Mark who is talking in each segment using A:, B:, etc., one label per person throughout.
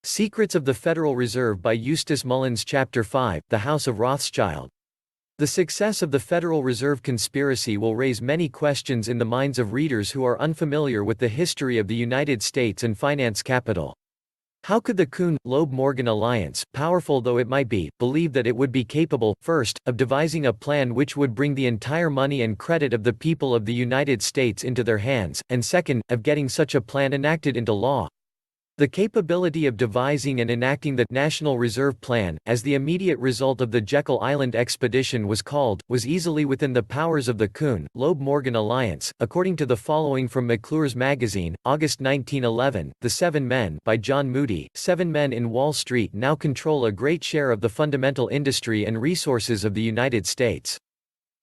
A: Secrets of the Federal Reserve by Eustace Mullins. Chapter 5, The House of Rothschild. The success of the Federal Reserve conspiracy will raise many questions in the minds of readers who are unfamiliar with the history of the United States and finance capital. How could the Kuhn-Loeb-Morgan alliance, powerful though it might be, believe that it would be capable, first, of devising a plan which would bring the entire money and credit of the people of the United States into their hands, and second, of getting such a plan enacted into law? The capability of devising and enacting the National Reserve Plan, as the immediate result of the Jekyll Island expedition was called, was easily within the powers of the Kuhn-Loeb-Morgan alliance. According to the following from McClure's magazine, August 1911, The 7 Men by John Moody, 7 men in Wall Street now control a great share of the fundamental industry and resources of the United States.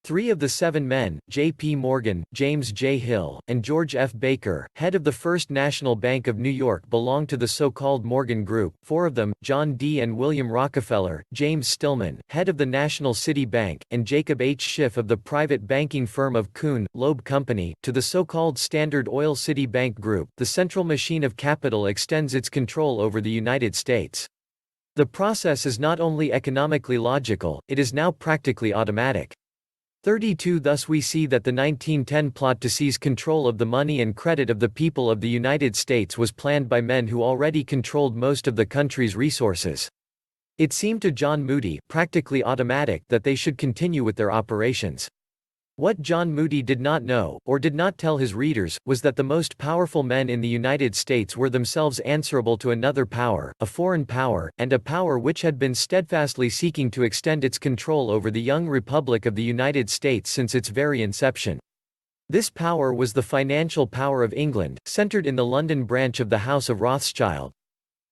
A: 3 of the 7 men, J.P. Morgan, James J. Hill, and George F. Baker, head of the First National Bank of New York, belong to the so-called Morgan Group. 4 of them, John D. and William Rockefeller, James Stillman, head of the National City Bank, and Jacob H. Schiff of the private banking firm of Kuhn-Loeb Company, to the so-called Standard Oil City Bank Group. The central machine of capital extends its control over the United States. The process is not only economically logical, it is now practically automatic. 32 Thus we see that the 1910 plot to seize control of the money and credit of the people of the United States was planned by men who already controlled most of the country's resources. It seemed to John Moody, practically automatic, that they should continue with their operations. What John Moody did not know, or did not tell his readers, was that the most powerful men in the United States were themselves answerable to another power, a foreign power, and a power which had been steadfastly seeking to extend its control over the young Republic of the United States since its very inception. This power was the financial power of England, centered in the London branch of the House of Rothschild.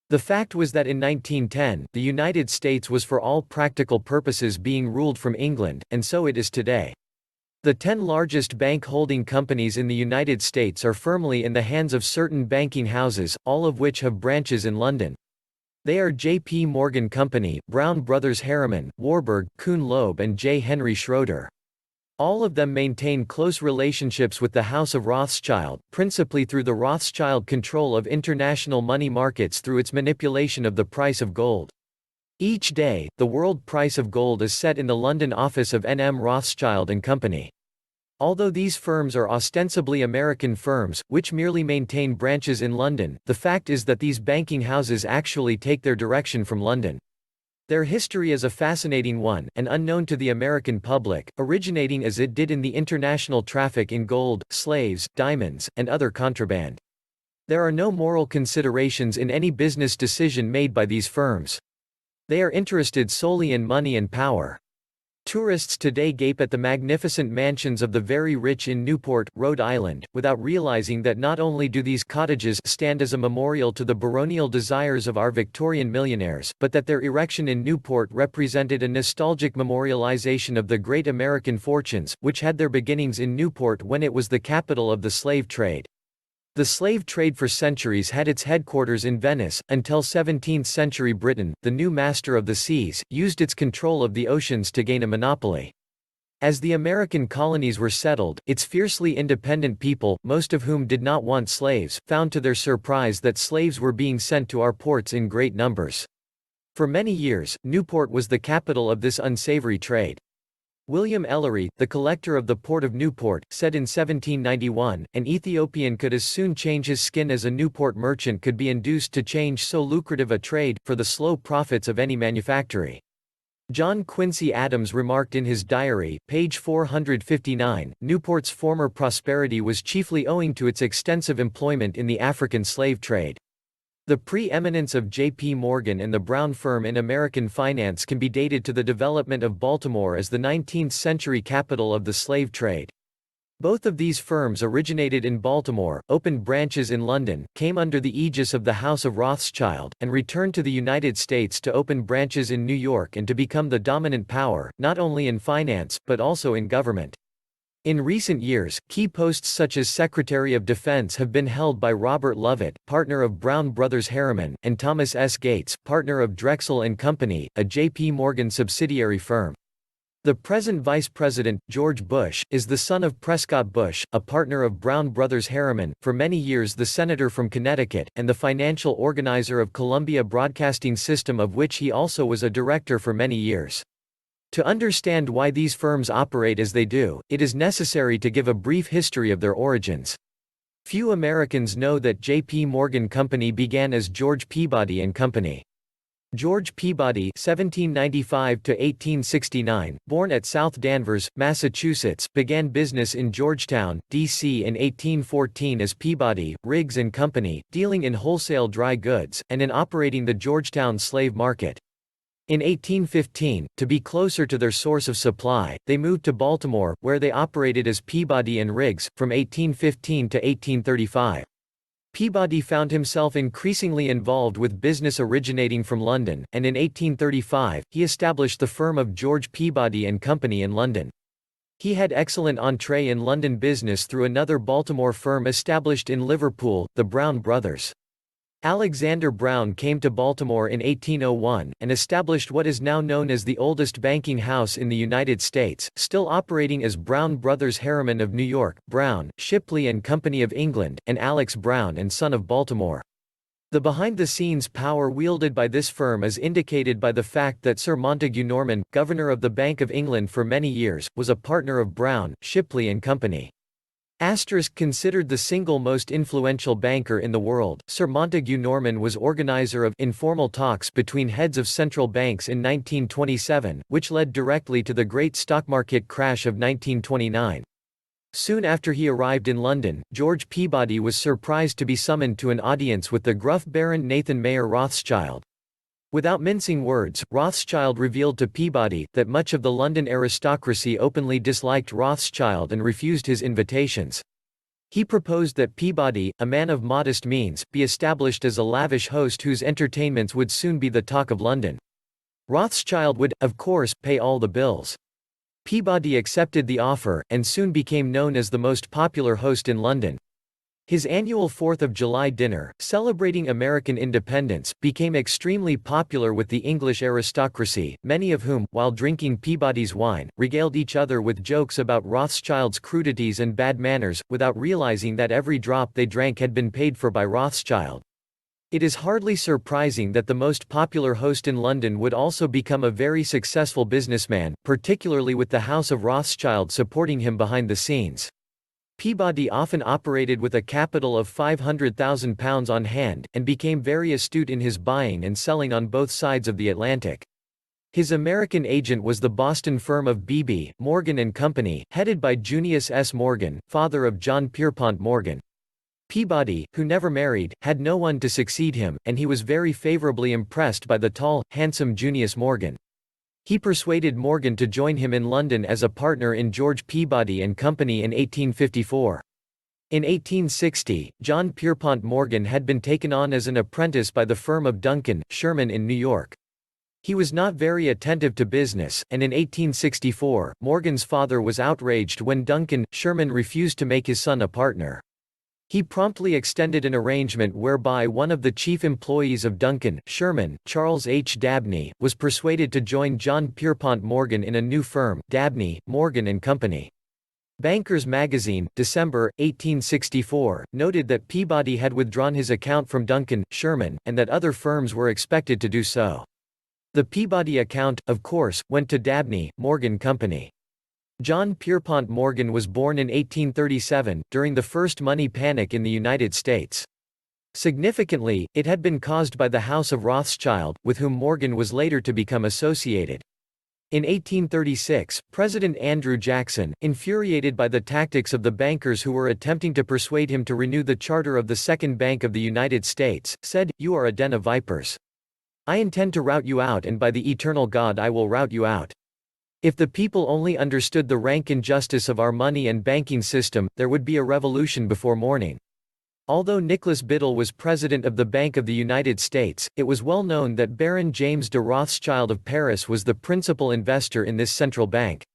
A: The fact was that in 1910, the United States was for all practical purposes being ruled from England, and so it is today. The 10 largest bank holding companies in the United States are firmly in the hands of certain banking houses, all of which have branches in London. They are J.P. Morgan Company, Brown Brothers Harriman, Warburg, Kuhn-Loeb and J. Henry Schroeder. All of them maintain close relationships with the House of Rothschild, principally through the Rothschild control of international money markets through its manipulation of the price of gold. Each day, the world price of gold is set in the London office of N.M. Rothschild and Company. Although these firms are ostensibly American firms, which merely maintain branches in London, the fact is that these banking houses actually take their direction from London. Their history is a fascinating one, and unknown to the American public, originating as it did in the international traffic in gold, slaves, diamonds, and other contraband. There are no moral considerations in any business decision made by these firms. They are interested solely in money and power. Tourists today gape at the magnificent mansions of the very rich in Newport, Rhode Island, without realizing that not only do these cottages stand as a memorial to the baronial desires of our Victorian millionaires, but that their erection in Newport represented a nostalgic memorialization of the great American fortunes, which had their beginnings in Newport when it was the capital of the slave trade. The slave trade for centuries had its headquarters in Venice, until 17th-century Britain, the new master of the seas, used its control of the oceans to gain a monopoly. As the American colonies were settled, its fiercely independent people, most of whom did not want slaves, found to their surprise that slaves were being sent to our ports in great numbers. For many years, Newport was the capital of this unsavory trade. William Ellery, the collector of the port of Newport, said in 1791, an Ethiopian could as soon change his skin as a Newport merchant could be induced to change so lucrative a trade, for the slow profits of any manufactory. John Quincy Adams remarked in his diary, page 459, Newport's former prosperity was chiefly owing to its extensive employment in the African slave trade. The pre-eminence of J.P. Morgan and the Brown firm in American finance can be dated to the development of Baltimore as the 19th-century capital of the slave trade. Both of these firms originated in Baltimore, opened branches in London, came under the aegis of the House of Rothschild, and returned to the United States to open branches in New York and to become the dominant power, not only in finance, but also in government. In recent years, key posts such as Secretary of Defense have been held by Robert Lovett, partner of Brown Brothers Harriman, and Thomas S. Gates, partner of Drexel and Company, a J.P. Morgan subsidiary firm. The present Vice President, George Bush, is the son of Prescott Bush, a partner of Brown Brothers Harriman, for many years the senator from Connecticut, and the financial organizer of Columbia Broadcasting System, of which he also was a director for many years. To understand why these firms operate as they do, it is necessary to give a brief history of their origins. Few Americans know that J.P. Morgan Company began as George Peabody and Company. George Peabody (1795–1869), born at South Danvers, Massachusetts, began business in Georgetown, D.C. in 1814 as Peabody, Riggs and Company, dealing in wholesale dry goods, and in operating the Georgetown slave market. In 1815, to be closer to their source of supply, they moved to Baltimore, where they operated as Peabody and Riggs, from 1815 to 1835. Peabody found himself increasingly involved with business originating from London, and in 1835, he established the firm of George Peabody and Company in London. He had excellent entree in London business through another Baltimore firm established in Liverpool, the Brown Brothers. Alexander Brown came to Baltimore in 1801, and established what is now known as the oldest banking house in the United States, still operating as Brown Brothers Harriman of New York, Brown, Shipley and Company of England, and Alex Brown and Son of Baltimore. The behind-the-scenes power wielded by this firm is indicated by the fact that Sir Montague Norman, Governor of the Bank of England for many years, was a partner of Brown, Shipley and Company. Considered the single most influential banker in the world, Sir Montague Norman was organizer of informal talks between heads of central banks in 1927, which led directly to the great stock market crash of 1929. Soon after he arrived in London, George Peabody was surprised to be summoned to an audience with the gruff Baron Nathan Mayer Rothschild. Without mincing words, Rothschild revealed to Peabody that much of the London aristocracy openly disliked Rothschild and refused his invitations. He proposed that Peabody, a man of modest means, be established as a lavish host whose entertainments would soon be the talk of London. Rothschild would, of course, pay all the bills. Peabody accepted the offer, and soon became known as the most popular host in London. His annual 4th of July dinner, celebrating American independence, became extremely popular with the English aristocracy, many of whom, while drinking Peabody's wine, regaled each other with jokes about Rothschild's crudities and bad manners, without realizing that every drop they drank had been paid for by Rothschild. It is hardly surprising that the most popular host in London would also become a very successful businessman, particularly with the House of Rothschild supporting him behind the scenes. Peabody often operated with a capital of £500,000 on hand, and became very astute in his buying and selling on both sides of the Atlantic. His American agent was the Boston firm of B.B. Morgan and Company, headed by Junius S. Morgan, father of John Pierpont Morgan. Peabody, who never married, had no one to succeed him, and he was very favorably impressed by the tall, handsome Junius Morgan. He persuaded Morgan to join him in London as a partner in George Peabody and Company in 1854. In 1860, John Pierpont Morgan had been taken on as an apprentice by the firm of Duncan, Sherman in New York. He was not very attentive to business, and in 1864, Morgan's father was outraged when Duncan, Sherman refused to make his son a partner. He promptly extended an arrangement whereby one of the chief employees of Duncan, Sherman, Charles H. Dabney, was persuaded to join John Pierpont Morgan in a new firm, Dabney, Morgan and Company. Bankers Magazine, December, 1864, noted that Peabody had withdrawn his account from Duncan, Sherman, and that other firms were expected to do so. The Peabody account, of course, went to Dabney, Morgan Company. John Pierpont Morgan was born in 1837, during the first money panic in the United States. Significantly, it had been caused by the House of Rothschild, with whom Morgan was later to become associated. In 1836, President Andrew Jackson, infuriated by the tactics of the bankers who were attempting to persuade him to renew the charter of the Second Bank of the United States, said, "You are a den of vipers. I intend to rout you out, and by the eternal God I will rout you out. If the people only understood the rank injustice of our money and banking system, there would be a revolution before morning." Although Nicholas Biddle was president of the Bank of the United States, it was well known that Baron James de Rothschild of Paris was the principal investor in this central bank.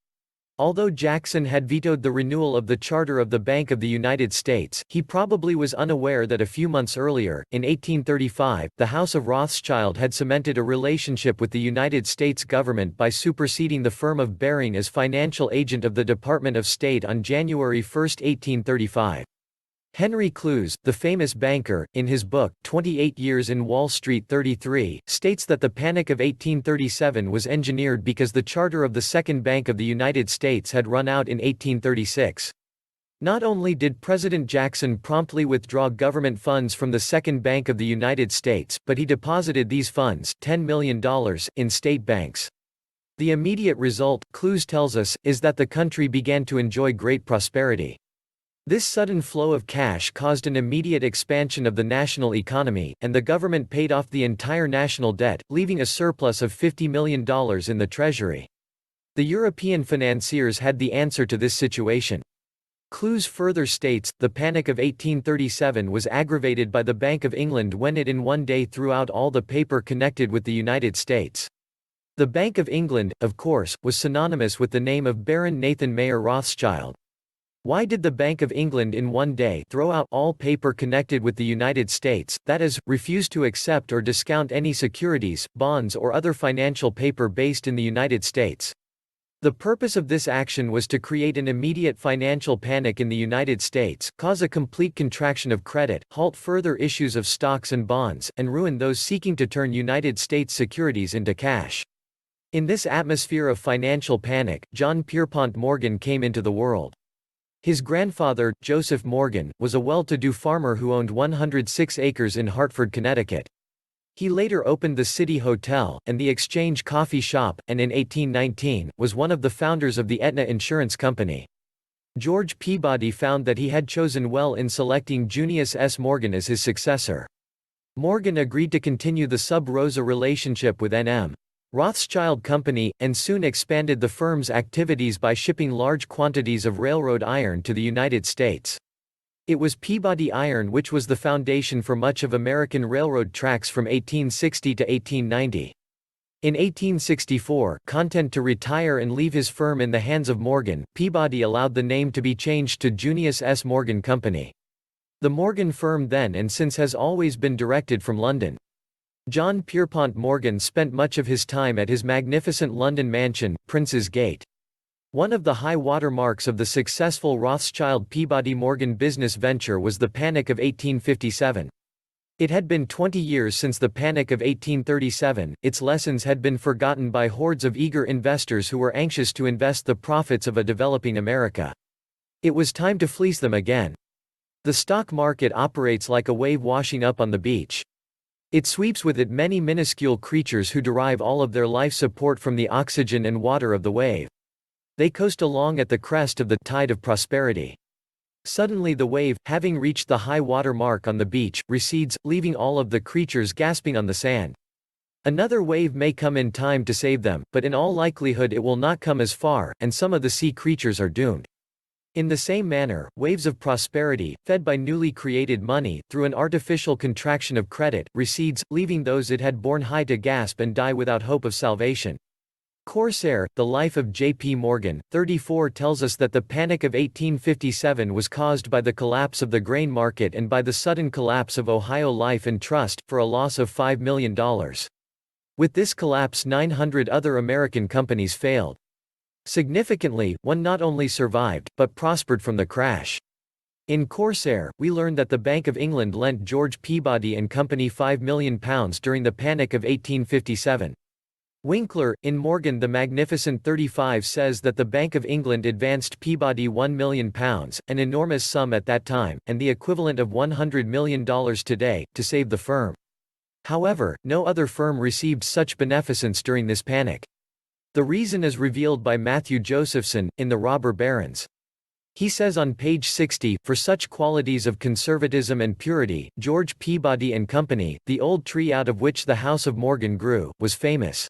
A: Although Jackson had vetoed the renewal of the charter of the Bank of the United States, he probably was unaware that a few months earlier, in 1835, the House of Rothschild had cemented a relationship with the United States government by superseding the firm of Baring as financial agent of the Department of State on January 1, 1835. Henry Clews, the famous banker, in his book, 28 Years in Wall Street 33, states that the Panic of 1837 was engineered because the charter of the Second Bank of the United States had run out in 1836. Not only did President Jackson promptly withdraw government funds from the Second Bank of the United States, but he deposited these funds, $10 million, in state banks. The immediate result, Clews tells us, is that the country began to enjoy great prosperity. This sudden flow of cash caused an immediate expansion of the national economy, and the government paid off the entire national debt, leaving a surplus of $50 million in the treasury. The European financiers had the answer to this situation. Clews further states, the Panic of 1837 was aggravated by the Bank of England when it in one day threw out all the paper connected with the United States. The Bank of England, of course, was synonymous with the name of Baron Nathan Mayer Rothschild. Why did the Bank of England in one day throw out all paper connected with the United States, that is, refuse to accept or discount any securities, bonds or other financial paper based in the United States? The purpose of this action was to create an immediate financial panic in the United States, cause a complete contraction of credit, halt further issues of stocks and bonds, and ruin those seeking to turn United States securities into cash. In this atmosphere of financial panic, John Pierpont Morgan came into the world. His grandfather, Joseph Morgan, was a well-to-do farmer who owned 106 acres in Hartford, Connecticut. He later opened the City Hotel, and the Exchange Coffee Shop, and in 1819, was one of the founders of the Aetna Insurance Company. George Peabody found that he had chosen well in selecting Junius S. Morgan as his successor. Morgan agreed to continue the sub rosa relationship with N.M. Rothschild Company, and soon expanded the firm's activities by shipping large quantities of railroad iron to the United States. It was Peabody Iron which was the foundation for much of American railroad tracks from 1860 to 1890. In 1864, content to retire and leave his firm in the hands of Morgan, Peabody allowed the name to be changed to Junius S. Morgan Company. The Morgan firm then and since has always been directed from London. John Pierpont Morgan spent much of his time at his magnificent London mansion, Prince's Gate. One of the high water marks of the successful Rothschild-Peabody-Morgan business venture was the Panic of 1857. It had been 20 years since the Panic of 1837, its lessons had been forgotten by hordes of eager investors who were anxious to invest the profits of a developing America. It was time to fleece them again. The stock market operates like a wave washing up on the beach. It sweeps with it many minuscule creatures who derive all of their life support from the oxygen and water of the wave. They coast along at the crest of the tide of prosperity. Suddenly the wave, having reached the high water mark on the beach, recedes, leaving all of the creatures gasping on the sand. Another wave may come in time to save them, but in all likelihood it will not come as far, and some of the sea creatures are doomed. In the same manner, waves of prosperity, fed by newly created money, through an artificial contraction of credit, recedes, leaving those it had borne high to gasp and die without hope of salvation. Corsair, The Life of J.P. Morgan, 34 tells us that the Panic of 1857 was caused by the collapse of the grain market and by the sudden collapse of Ohio Life and Trust, for a loss of $5 million. With this collapse 900 other American companies failed. Significantly, one not only survived, but prospered from the crash. In Corsair, we learn that the Bank of England lent George Peabody and Company £5 million during the Panic of 1857. Winkler, in Morgan the Magnificent 35 says that the Bank of England advanced Peabody £1 million, an enormous sum at that time, and the equivalent of $100 million today, to save the firm. However, no other firm received such beneficence during this panic. The reason is revealed by Matthew Josephson, in The Robber Barons. He says on page 60, for such qualities of conservatism and purity, George Peabody and Company, the old tree out of which the House of Morgan grew, was famous.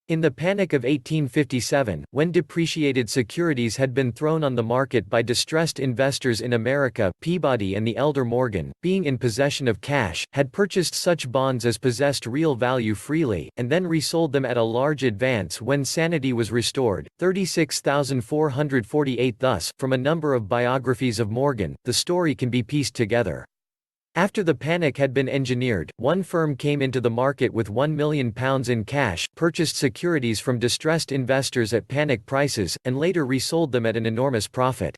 A: In the Panic of 1857, when depreciated securities had been thrown on the market by distressed investors in America, Peabody and the elder Morgan, being in possession of cash, had purchased such bonds as possessed real value freely, and then resold them at a large advance when sanity was restored. 36,448. Thus, from a number of biographies of Morgan, the story can be pieced together. After the panic had been engineered, one firm came into the market with £1 million in cash, purchased securities from distressed investors at panic prices, and later resold them at an enormous profit.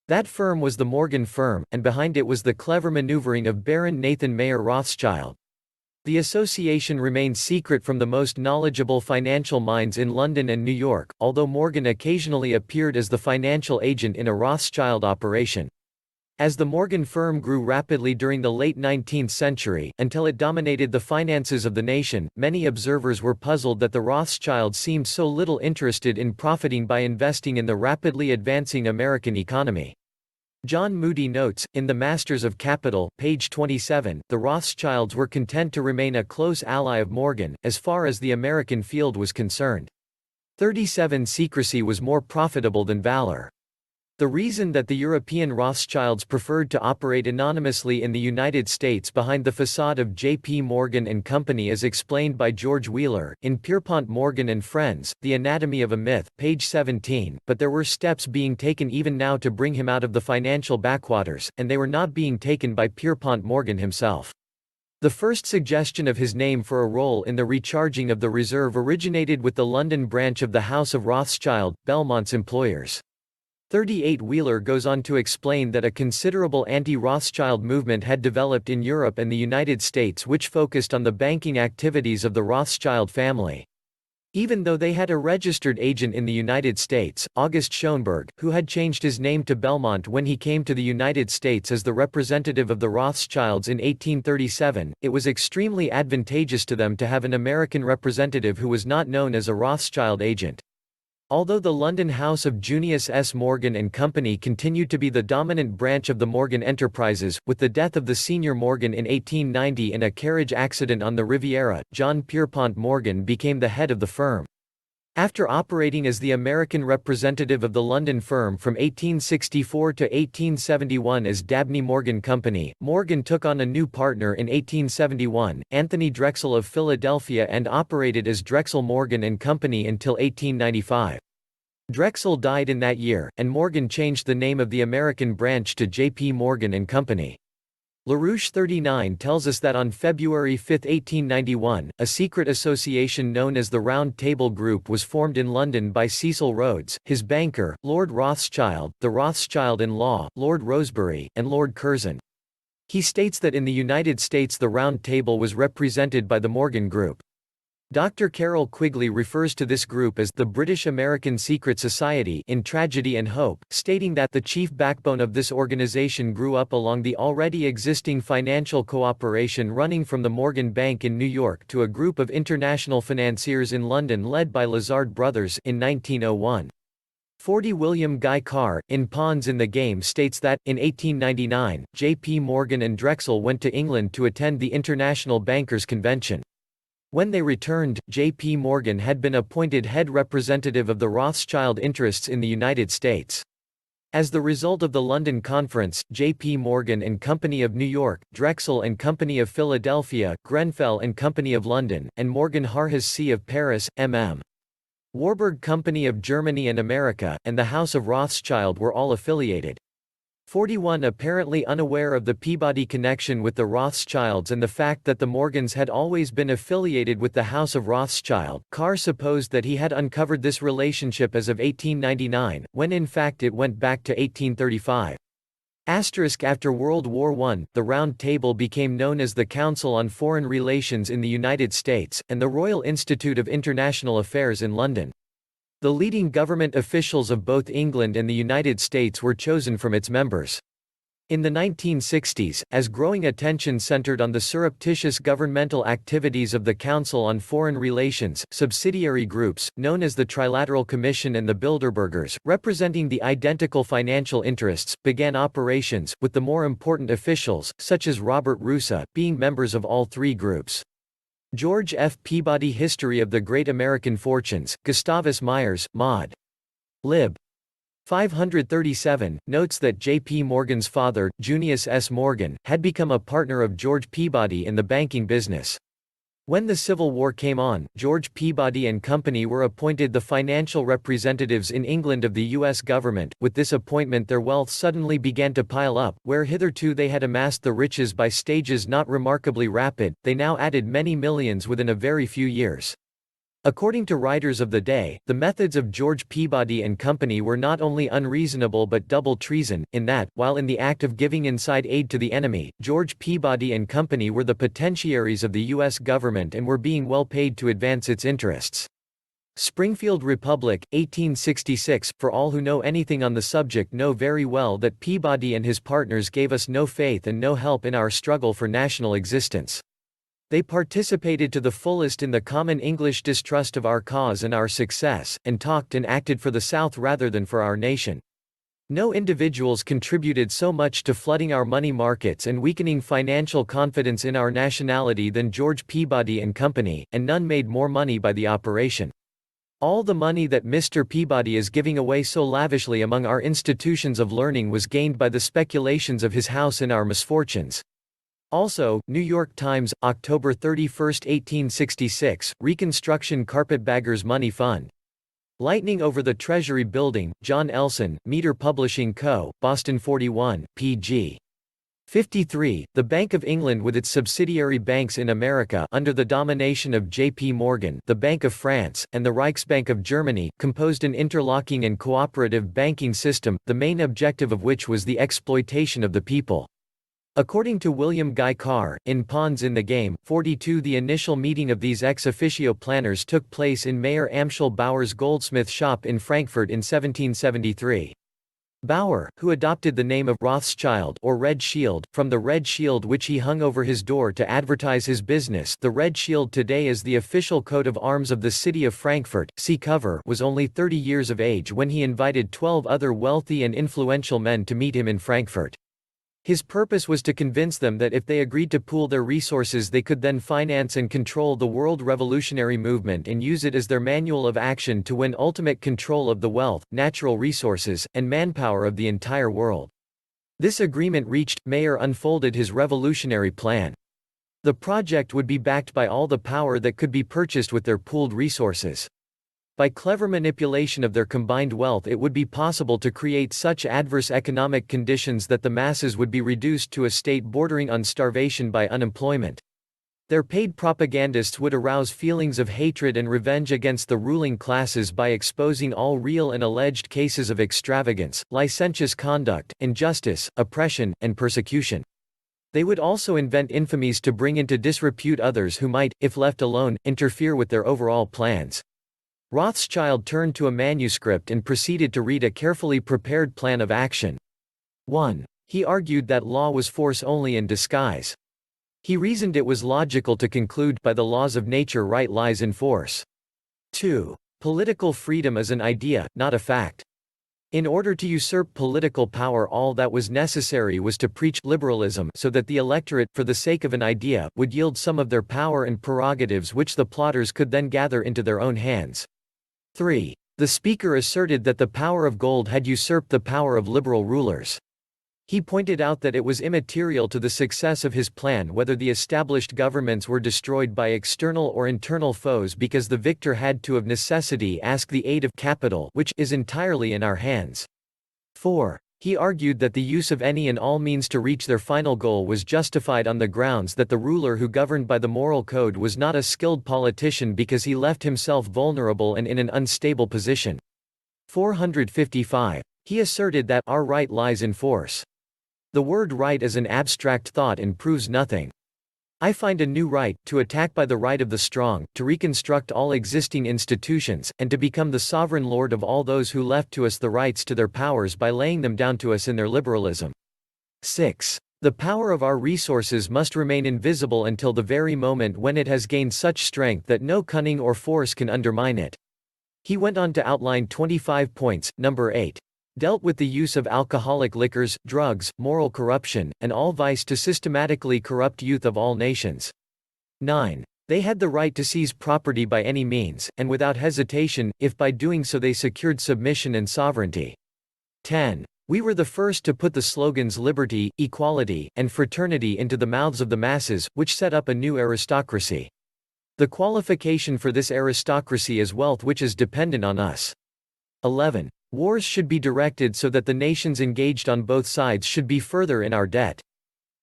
A: That firm was the Morgan firm, and behind it was the clever maneuvering of Baron Nathan Mayer Rothschild. The association remained secret from the most knowledgeable financial minds in London and New York, although Morgan occasionally appeared as the financial agent in a Rothschild operation. As the Morgan firm grew rapidly during the late 19th century, until it dominated the finances of the nation, many observers were puzzled that the Rothschilds seemed so little interested in profiting by investing in the rapidly advancing American economy. John Moody notes, in The Masters of Capital, page 27, the Rothschilds were content to remain a close ally of Morgan, as far as the American field was concerned. 37. Secrecy was more profitable than valor. The reason that the European Rothschilds preferred to operate anonymously in the United States behind the facade of J.P. Morgan and Company is explained by George Wheeler, in Pierpont Morgan and Friends, The Anatomy of a Myth, page 17, but there were steps being taken even now to bring him out of the financial backwaters, and they were not being taken by Pierpont Morgan himself. The first suggestion of his name for a role in the recharging of the reserve originated with the London branch of the House of Rothschild, Belmont's employers. 38. Wheeler goes on to explain that a considerable anti-Rothschild movement had developed in Europe and the United States which focused on the banking activities of the Rothschild family. Even though they had a registered agent in the United States, August Schoenberg, who had changed his name to Belmont when he came to the United States as the representative of the Rothschilds in 1837, it was extremely advantageous to them to have an American representative who was not known as a Rothschild agent. Although the London house of Junius S. Morgan and Company continued to be the dominant branch of the Morgan enterprises, with the death of the senior Morgan in 1890 in a carriage accident on the Riviera, John Pierpont Morgan became the head of the firm. After operating as the American representative of the London firm from 1864 to 1871 as Dabney Morgan Company, Morgan took on a new partner in 1871, Anthony Drexel of Philadelphia, and operated as Drexel Morgan & Company until 1895. Drexel died in that year, and Morgan changed the name of the American branch to J.P. Morgan & Company. LaRouche 39 tells us that on February 5, 1891, a secret association known as the Round Table Group was formed in London by Cecil Rhodes, his banker, Lord Rothschild, the Rothschild-in-law, Lord Rosebery, and Lord Curzon. He states that in the United States the Round Table was represented by the Morgan Group. Dr. Carroll Quigley refers to this group as the British-American Secret Society in Tragedy and Hope, stating that the chief backbone of this organization grew up along the already existing financial cooperation running from the Morgan Bank in New York to a group of international financiers in London led by Lazard Brothers in 1901. 40. William Guy Carr, in Pawns in the Game, states that, in 1899, J.P. Morgan and Drexel went to England to attend the International Bankers' Convention. When they returned, J.P. Morgan had been appointed head representative of the Rothschild interests in the United States. As the result of the London Conference, J.P. Morgan and Company of New York, Drexel and Company of Philadelphia, Grenfell and Company of London, and Morgan Harjes C. of Paris, M.M. Warburg Company of Germany and America, and the House of Rothschild were all affiliated. 41. Apparently unaware of the Peabody connection with the Rothschilds and the fact that the Morgans had always been affiliated with the House of Rothschild, Carr supposed that he had uncovered this relationship as of 1899, when in fact it went back to 1835. After World War I, the Round Table became known as the Council on Foreign Relations in the United States, and the Royal Institute of International Affairs in London. The leading government officials of both England and the United States were chosen from its members. In the 1960s, as growing attention centered on the surreptitious governmental activities of the Council on Foreign Relations, subsidiary groups, known as the Trilateral Commission and the Bilderbergers, representing the identical financial interests, began operations, with the more important officials, such as Robert Russa, being members of all three groups. George F. Peabody History of the Great American Fortunes, Gustavus Myers, Mod. Lib. 537, notes that J. P. Morgan's father, Junius S. Morgan, had become a partner of George Peabody in the banking business. When the Civil War came on, George Peabody and Company were appointed the financial representatives in England of the U.S. government. With this appointment their wealth suddenly began to pile up, where hitherto they had amassed the riches by stages not remarkably rapid, they now added many millions within a very few years. According to writers of the day, the methods of George Peabody and Company were not only unreasonable but double treason, in that, while in the act of giving inside aid to the enemy, George Peabody and Company were the potentiaries of the U.S. government and were being well paid to advance its interests. Springfield Republic, 1866. For all who know anything on the subject know very well that Peabody and his partners gave us no faith and no help in our struggle for national existence. They participated to the fullest in the common English distrust of our cause and our success, and talked and acted for the South rather than for our nation. No individuals contributed so much to flooding our money markets and weakening financial confidence in our nationality than George Peabody and Company, and none made more money by the operation. All the money that Mr. Peabody is giving away so lavishly among our institutions of learning was gained by the speculations of his house in our misfortunes. Also, New York Times, October 31, 1866, Reconstruction Carpetbaggers Money Fund. Lightning over the Treasury Building, John Elson, Meter Publishing Co., Boston 41, pg. 53, the Bank of England with its subsidiary banks in America under the domination of J. P. Morgan, the Bank of France, and the Reichsbank of Germany, composed an interlocking and cooperative banking system, the main objective of which was the exploitation of the people. According to William Guy Carr, in Pawns in the Game, 42, the initial meeting of these ex officio planners took place in Mayor Amschel Bauer's goldsmith shop in Frankfurt in 1773. Bauer, who adopted the name of Rothschild or Red Shield, from the red shield which he hung over his door to advertise his business, the red shield today is the official coat of arms of the city of Frankfurt, see cover, was only 30 years of age when he invited 12 other wealthy and influential men to meet him in Frankfurt. His purpose was to convince them that if they agreed to pool their resources they could then finance and control the world revolutionary movement and use it as their manual of action to win ultimate control of the wealth, natural resources, and manpower of the entire world. This agreement reached, Mayer unfolded his revolutionary plan. The project would be backed by all the power that could be purchased with their pooled resources. By clever manipulation of their combined wealth it would be possible to create such adverse economic conditions that the masses would be reduced to a state bordering on starvation by unemployment. Their paid propagandists would arouse feelings of hatred and revenge against the ruling classes by exposing all real and alleged cases of extravagance, licentious conduct, injustice, oppression, and persecution. They would also invent infamies to bring into disrepute others who might, if left alone, interfere with their overall plans. Rothschild turned to a manuscript and proceeded to read a carefully prepared plan of action. 1. He argued that law was force only in disguise. He reasoned it was logical to conclude, by the laws of nature right lies in force. 2. Political freedom is an idea, not a fact. In order to usurp political power all that was necessary was to preach liberalism so that the electorate, for the sake of an idea, would yield some of their power and prerogatives which the plotters could then gather into their own hands. 3. The speaker asserted that the power of gold had usurped the power of liberal rulers. He pointed out that it was immaterial to the success of his plan whether the established governments were destroyed by external or internal foes because the victor had to of necessity ask the aid of capital, which is entirely in our hands. 4. He argued that the use of any and all means to reach their final goal was justified on the grounds that the ruler who governed by the moral code was not a skilled politician because he left himself vulnerable and in an unstable position. 455. He asserted that our right lies in force. The word right is an abstract thought and proves nothing. I find a new right, to attack by the right of the strong, to reconstruct all existing institutions, and to become the sovereign lord of all those who left to us the rights to their powers by laying them down to us in their liberalism. 6. The power of our resources must remain invisible until the very moment when it has gained such strength that no cunning or force can undermine it. He went on to outline 25 points. Number 8. Dealt with the use of alcoholic liquors, drugs, moral corruption, and all vice to systematically corrupt youth of all nations. 9. They had the right to seize property by any means, and without hesitation, if by doing so they secured submission and sovereignty. 10. We were the first to put the slogans liberty, equality, and fraternity into the mouths of the masses, which set up a new aristocracy. The qualification for this aristocracy is wealth which is dependent on us. 11. Wars should be directed so that the nations engaged on both sides should be further in our debt.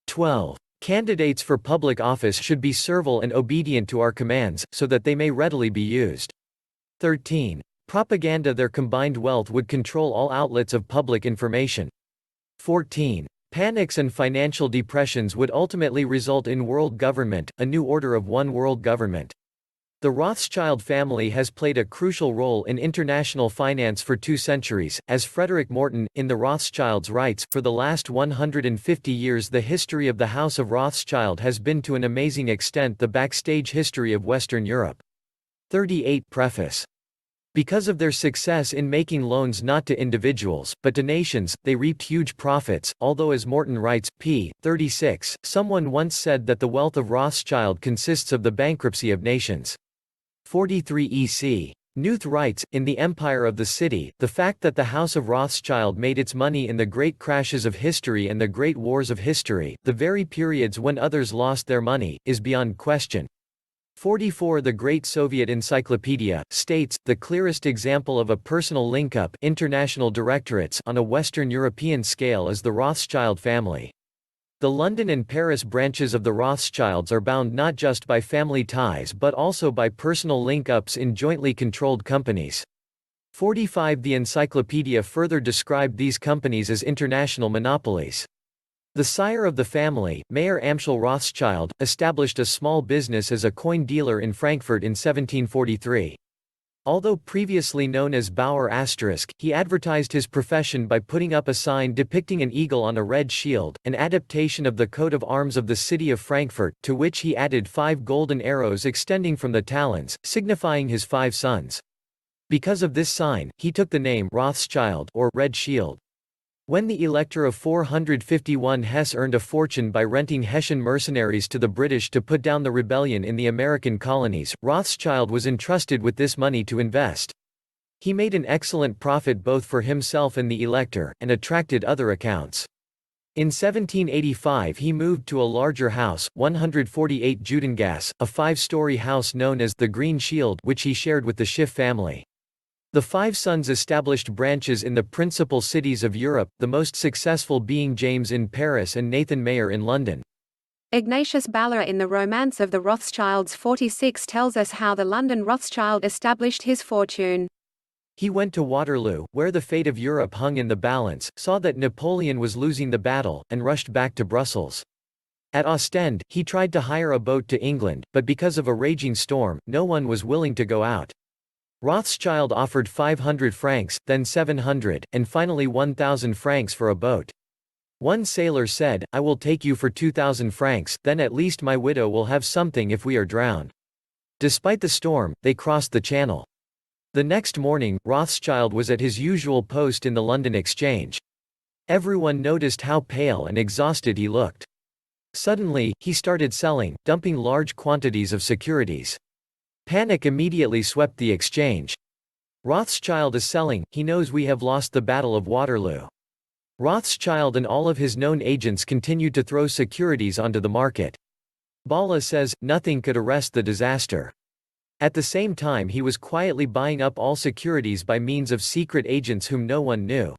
A: 12. Candidates for public office should be servile and obedient to our commands, so that they may readily be used. 13. Propaganda. Their combined wealth would control all outlets of public information. 14. Panics and financial depressions would ultimately result in world government, a new order of one world government. The Rothschild family has played a crucial role in international finance for 2 centuries, as Frederick Morton, in The Rothschilds writes, for the last 150 years the history of the House of Rothschild has been to an amazing extent the backstage history of Western Europe. 38. Preface. Because of their success in making loans not to individuals, but to nations, they reaped huge profits, although as Morton writes, p. 36, someone once said that the wealth of Rothschild consists of the bankruptcy of nations. 43 EC. Knuth writes, in The Empire of the City, the fact that the House of Rothschild made its money in the great crashes of history and the great wars of history, the very periods when others lost their money, is beyond question. 44 The Great Soviet Encyclopedia states, the clearest example of a personal link-up international directorates on a Western European scale is the Rothschild family. The London and Paris branches of the Rothschilds are bound not just by family ties but also by personal link-ups in jointly controlled companies. 45 The encyclopedia further described these companies as international monopolies. The sire of the family, Mayer Amschel Rothschild, established a small business as a coin dealer in Frankfurt in 1743. Although previously known as Bauer **, he advertised his profession by putting up a sign depicting an eagle on a red shield, an adaptation of the coat of arms of the city of Frankfurt, to which he added 5 golden arrows extending from the talons, signifying his 5 sons. Because of this sign, he took the name Rothschild or Red Shield. When the Elector of 451 Hesse earned a fortune by renting Hessian mercenaries to the British to put down the rebellion in the American colonies, Rothschild was entrusted with this money to invest. He made an excellent profit both for himself and the Elector, and attracted other accounts. In 1785 he moved to a larger house, 148 Judengasse, a 5-story house known as the Green Shield, which he shared with the Schiff family. The 5 sons established branches in the principal cities of Europe, the most successful being James in Paris and Nathan Mayer in London.
B: Ignatius Baller in The Romance of the Rothschilds 46 tells us how the London Rothschild established his fortune.
A: He went to Waterloo, where the fate of Europe hung in the balance, saw that Napoleon was losing the battle, and rushed back to Brussels. At Ostend, he tried to hire a boat to England, but because of a raging storm, no one was willing to go out. Rothschild offered 500 francs, then 700, and finally 1,000 francs for a boat. One sailor said, I will take you for 2,000 francs, then at least my widow will have something if we are drowned. Despite the storm, they crossed the channel. The next morning, Rothschild was at his usual post in the London Exchange. Everyone noticed how pale and exhausted he looked. Suddenly, he started selling, dumping large quantities of securities. Panic immediately swept the exchange. Rothschild is selling, he knows we have lost the Battle of Waterloo. Rothschild and all of his known agents continued to throw securities onto the market. Balla says, nothing could arrest the disaster. At the same time he was quietly buying up all securities by means of secret agents whom no one knew.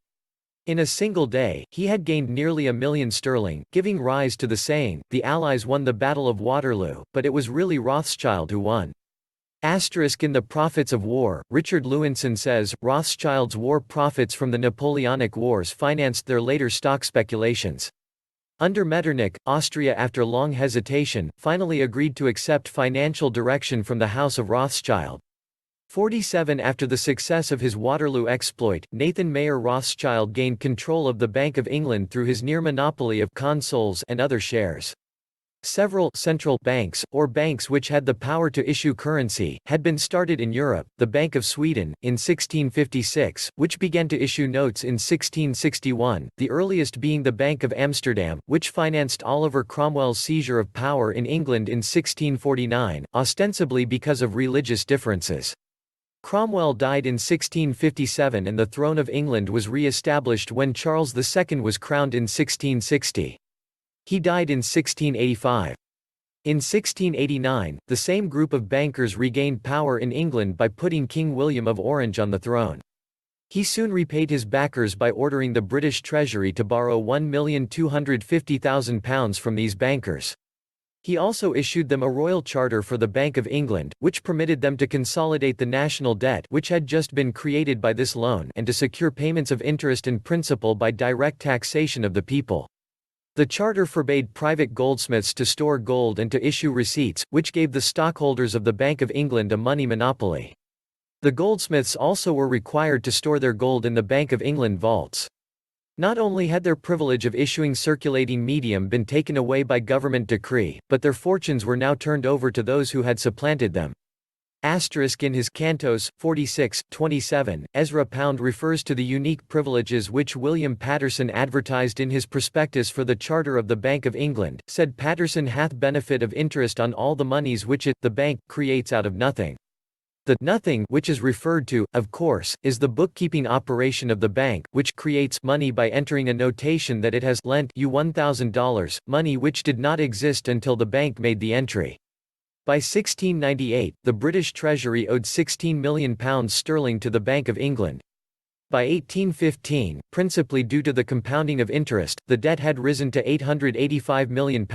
A: In a single day, he had gained nearly £1 million sterling, giving rise to the saying, the Allies won the Battle of Waterloo, but it was really Rothschild who won. In The Profits of War, Richard Lewinson says, Rothschild's war profits from the Napoleonic Wars financed their later stock speculations. Under Metternich, Austria after long hesitation, finally agreed to accept financial direction from the House of Rothschild. 47 After the success of his Waterloo exploit, Nathan Mayer Rothschild gained control of the Bank of England through his near monopoly of consols and other shares. Several central banks, or banks which had the power to issue currency, had been started in Europe. The Bank of Sweden, in 1656, which began to issue notes in 1661, the earliest being the Bank of Amsterdam, which financed Oliver Cromwell's seizure of power in England in 1649, ostensibly because of religious differences. Cromwell died in 1657 and the throne of England was re-established when Charles II was crowned in 1660. He died in 1685. In 1689, the same group of bankers regained power in England by putting King William of Orange on the throne. He soon repaid his backers by ordering the British Treasury to borrow £1,250,000 from these bankers. He also issued them a royal charter for the Bank of England, which permitted them to consolidate the national debt which had just been created by this loan and to secure payments of interest and principal by direct taxation of the people. The charter forbade private goldsmiths to store gold and to issue receipts, which gave the stockholders of the Bank of England a money monopoly. The goldsmiths also were required to store their gold in the Bank of England vaults. Not only had their privilege of issuing circulating medium been taken away by government decree, but their fortunes were now turned over to those who had supplanted them. In his Cantos, 46:27, Ezra Pound refers to the unique privileges which William Paterson advertised in his prospectus for the Charter of the Bank of England, said Paterson hath benefit of interest on all the monies which it, the bank, creates out of nothing. The nothing which is referred to, of course, is the bookkeeping operation of the bank, which creates money by entering a notation that it has lent you $1,000, money which did not exist until the bank made the entry. By 1698, the British Treasury owed £16 million to the Bank of England. By 1815, principally due to the compounding of interest, the debt had risen to £885 million.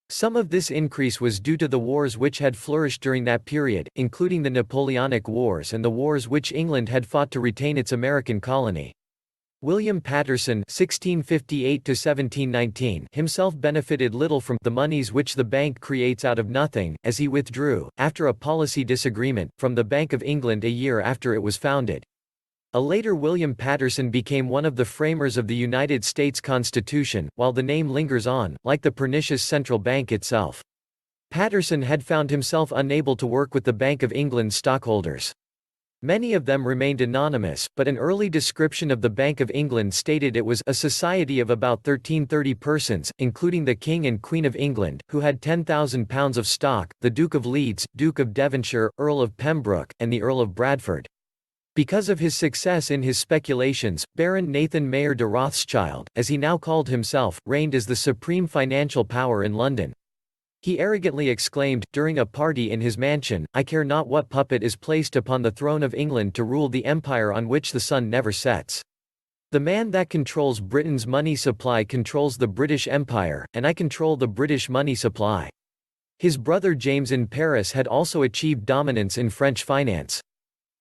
A: Some of this increase was due to the wars which had flourished during that period, including the Napoleonic Wars and the wars which England had fought to retain its American colony. William Paterson (1658–1719) himself benefited little from the moneys which the bank creates out of nothing, as he withdrew, after a policy disagreement, from the Bank of England a year after it was founded. A later William Paterson became one of the framers of the United States Constitution, while the name lingers on, like the pernicious central bank itself. Paterson had found himself unable to work with the Bank of England's stockholders. Many of them remained anonymous, but an early description of the Bank of England stated it was a society of about 1330 persons, including the King and Queen of England, who had £10,000 of stock, the Duke of Leeds, Duke of Devonshire, Earl of Pembroke, and the Earl of Bradford. Because of his success in his speculations, Baron Nathan Mayer de Rothschild, as he now called himself, reigned as the supreme financial power in London. He arrogantly exclaimed, during a party in his mansion, "I care not what puppet is placed upon the throne of England to rule the empire on which the sun never sets. The man that controls Britain's money supply controls the British Empire, and I control the British money supply." His brother James in Paris had also achieved dominance in French finance.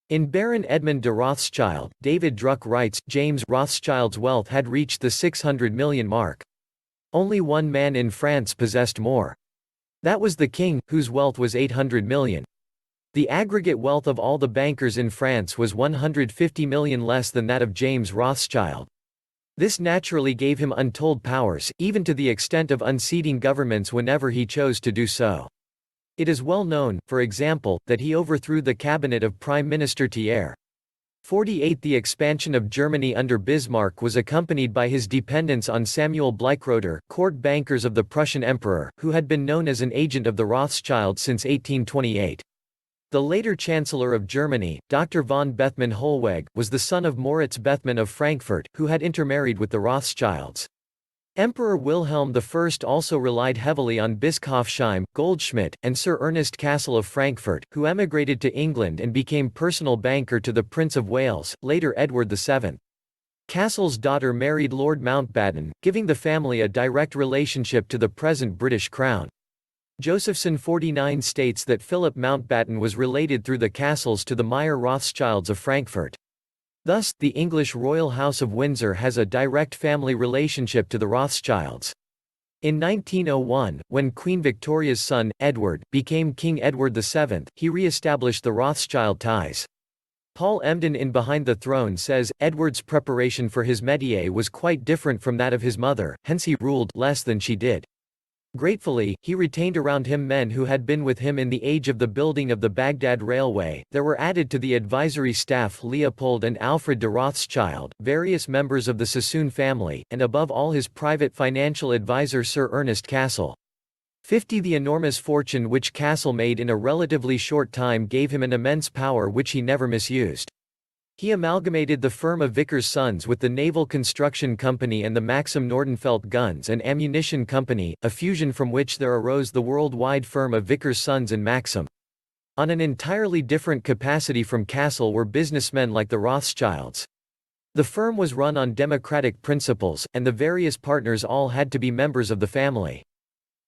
A: In Baron Edmund de Rothschild, David Druck writes, James Rothschild's wealth had reached the 600 million mark. Only one man in France possessed more. That was the king, whose wealth was 800 million. The aggregate wealth of all the bankers in France was 150 million less than that of James Rothschild. This naturally gave him untold powers, even to the extent of unseating governments whenever he chose to do so. It is well known, for example, that he overthrew the cabinet of Prime Minister Thiers. 48. The expansion of Germany under Bismarck was accompanied by his dependence on Samuel Bleichroeder, court bankers of the Prussian emperor, who had been known as an agent of the Rothschilds since 1828. The later Chancellor of Germany, Dr. von Bethmann Hollweg, was the son of Moritz Bethmann of Frankfurt, who had intermarried with the Rothschilds. Emperor Wilhelm I also relied heavily on Bischofsheim, Goldschmidt, and Sir Ernest Cassel of Frankfurt, who emigrated to England and became personal banker to the Prince of Wales, later Edward VII. Cassel's daughter married Lord Mountbatten, giving the family a direct relationship to the present British Crown. Josephson 49 states that Philip Mountbatten was related through the Cassels to the Meyer Rothschilds of Frankfurt. Thus, the English royal house of Windsor has a direct family relationship to the Rothschilds. In 1901, when Queen Victoria's son, Edward, became King Edward VII, he re-established the Rothschild ties. Paul Emden in Behind the Throne says, Edward's preparation for his métier was quite different from that of his mother, hence he ruled less than she did. Gratefully, he retained around him men who had been with him in the age of the building of the Baghdad Railway. There were added to the advisory staff Leopold and Alfred de Rothschild, various members of the Sassoon family, and above all his private financial advisor Sir Ernest Cassel. The enormous fortune which Cassel made in a relatively short time gave him an immense power which he never misused. He amalgamated the firm of Vickers Sons with the Naval Construction Company and the Maxim Nordenfeldt Guns and Ammunition Company, a fusion from which there arose the worldwide firm of Vickers Sons and Maxim. On an entirely different capacity from Cassel were businessmen like the Rothschilds. The firm was run on democratic principles, and the various partners all had to be members of the family.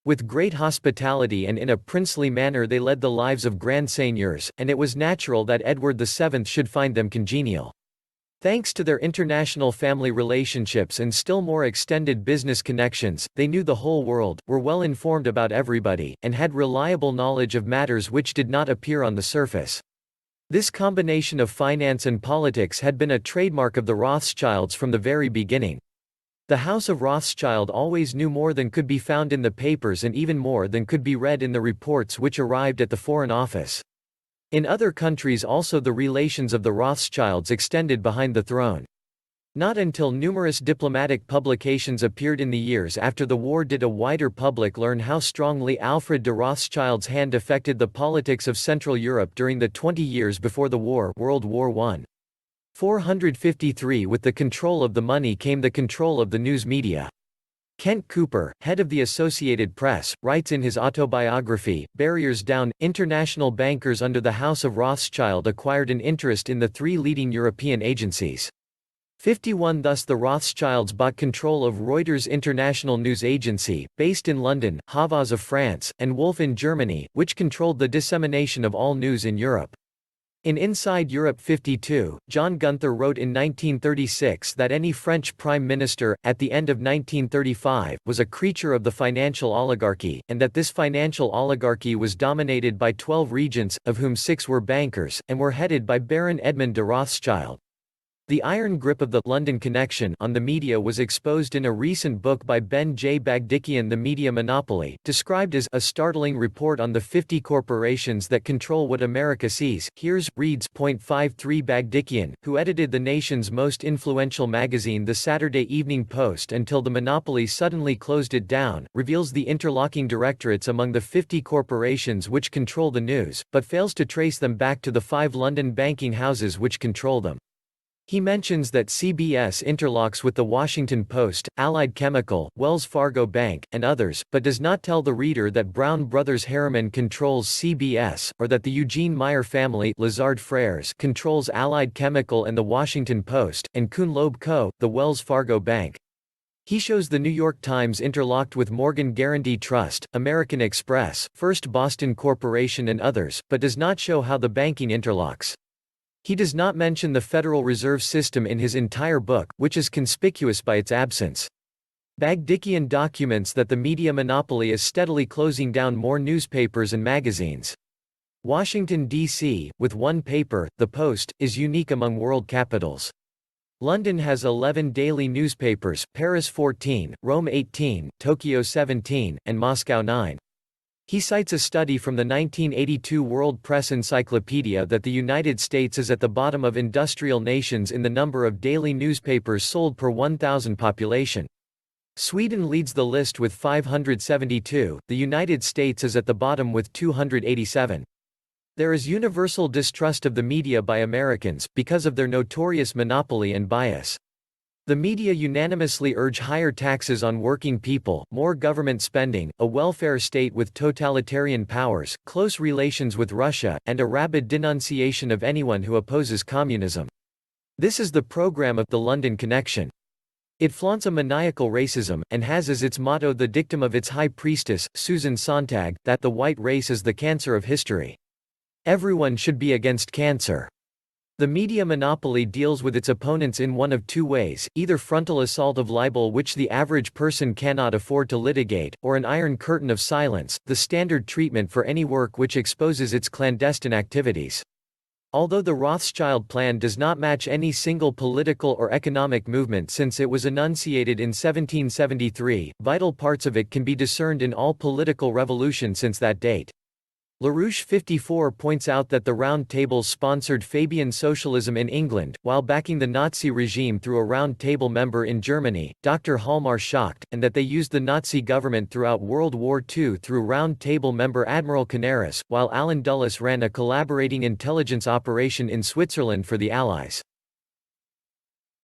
A: With great hospitality and in a princely manner they led the lives of grand seigneurs, and it was natural that Edward VII should find them congenial. Thanks to their international family relationships and still more extended business connections, they knew the whole world, were well informed about everybody, and had reliable knowledge of matters which did not appear on the surface. This combination of finance and politics had been a trademark of the Rothschilds from the very beginning. The House of Rothschild always knew more than could be found in the papers and even more than could be read in the reports which arrived at the Foreign Office. In other countries also the relations of the Rothschilds extended behind the throne. Not until numerous diplomatic publications appeared in the years after the war did a wider public learn how strongly Alfred de Rothschild's hand affected the politics of Central Europe during the 20 years before the war, World War I. 453. With the control of the money came the control of the news media. Kent Cooper, head of the Associated Press, writes in his autobiography, Barriers Down, international bankers under the House of Rothschild acquired an interest in the three leading European agencies. 51. Thus the Rothschilds bought control of Reuters International News Agency, based in London, Havas of France, and Wolf in Germany, which controlled the dissemination of all news in Europe. In Inside Europe 52, John Gunther wrote in 1936 that any French prime minister, at the end of 1935, was a creature of the financial oligarchy, and that this financial oligarchy was dominated by 12 regents, of whom 6 were bankers, and were headed by Baron Edmund de Rothschild. The iron grip of the London connection on the media was exposed in a recent book by Ben J. Bagdikian, The Media Monopoly, described as a startling report on the 50 corporations that control what America sees, hears, reads. 53 Bagdikian, who edited the nation's most influential magazine The Saturday Evening Post until the monopoly suddenly closed it down, reveals the interlocking directorates among the 50 corporations which control the news, but fails to trace them back to the 5 London banking houses which control them. He mentions that CBS interlocks with the Washington Post, Allied Chemical, Wells Fargo Bank, and others, but does not tell the reader that Brown Brothers Harriman controls CBS, or that the Eugene Meyer family Lazard Frères controls Allied Chemical and the Washington Post, and Kuhn Loeb Co., the Wells Fargo Bank. He shows the New York Times interlocked with Morgan Guaranty Trust, American Express, First Boston Corporation and others, but does not show how the banking interlocks. He does not mention the Federal Reserve System in his entire book, which is conspicuous by its absence. Bagdikian documents that the media monopoly is steadily closing down more newspapers and magazines. Washington, D.C., with one paper, The Post, is unique among world capitals. London has 11 daily newspapers, Paris 14, Rome 18, Tokyo 17, and Moscow 9. He cites a study from the 1982 World Press Encyclopedia that the United States is at the bottom of industrial nations in the number of daily newspapers sold per 1,000 population. Sweden leads the list with 572, the United States is at the bottom with 287. There is universal distrust of the media by Americans, because of their notorious monopoly and bias. The media unanimously urge higher taxes on working people, more government spending, a welfare state with totalitarian powers, close relations with Russia, and a rabid denunciation of anyone who opposes communism. This is the program of the London Connection. It flaunts a maniacal racism, and has as its motto the dictum of its high priestess, Susan Sontag, that the white race is the cancer of history. Everyone should be against cancer. The media monopoly deals with its opponents in one of two ways, either frontal assault of libel which the average person cannot afford to litigate, or an iron curtain of silence, the standard treatment for any work which exposes its clandestine activities. Although the Rothschild plan does not match any single political or economic movement since it was enunciated in 1773, vital parts of it can be discerned in all political revolution since that date. LaRouche 54 points out that the Round Tables sponsored Fabian socialism in England, while backing the Nazi regime through a Round Table member in Germany, Dr. Hallmar Schacht, and that they used the Nazi government throughout World War II through Round Table member Admiral Canaris, while Alan Dulles ran a collaborating intelligence operation in Switzerland for the Allies.